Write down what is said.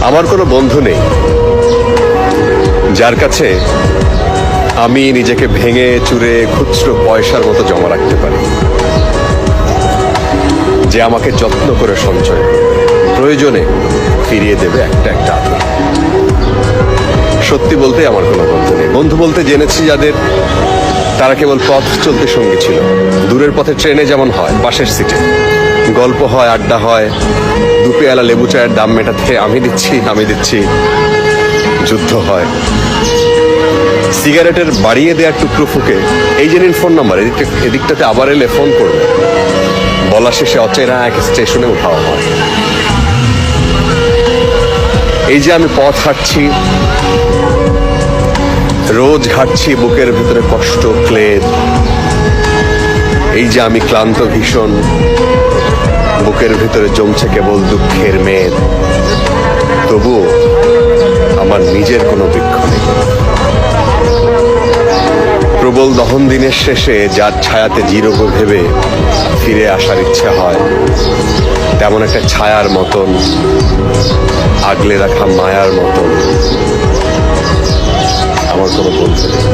আমার কোনো বন্ধু নেই যার কাছে আমি নিজেকে ভেঙে চুরে খুচরো পয়সার মতো জমা রাখতে পারি, যে আমাকে যত্ন করে সঞ্চয় করবে, প্রয়োজনে ফিরিয়ে দেবে একটা একটা আদর। সত্যি বলতে আমার কোনো বন্ধু নেই। বন্ধু বলতে জেনেছি যাদের, তারা কেবল পথ চলতে সঙ্গী ছিল। দূরের পথে ট্রেনে যেমন হয়, পাশের সিটে গল্প হয়, আড্ডা হয়, দুপেয়ালা লেবু চায়ের দাম মেটাতে আমি দিচ্ছি যুদ্ধ হয়। সিগারেটের বাড়িয়ে দেওয়ার টুকরো ফুকে এই যে নিন ফোন নাম্বার, এদিকটাতে আবার এলে ফোন করবে, বলা শেষে অচেনা এক স্টেশনে উঠাও হয়। এই যে আমি পথ হাঁটছি, রোজ ঘাটছি বুকের ভিতরে কষ্ট ক্লেদ। এই যে আমি ক্লান্ত ভীষণ, বুকের ভিতরে জমছে কেবল দুঃখের মেদ। তবুও আমার নিজের কোনো বৃক্ষ নেই। প্রবল দহন দিনের শেষে যার ছায়াতে জিরোগো ভেবে ফিরে আসার ইচ্ছে হয়, তেমন একটা ছায়ার মতন, আগলে রাখা মায়ার মতন আমার কোনো বন্ধু নেই।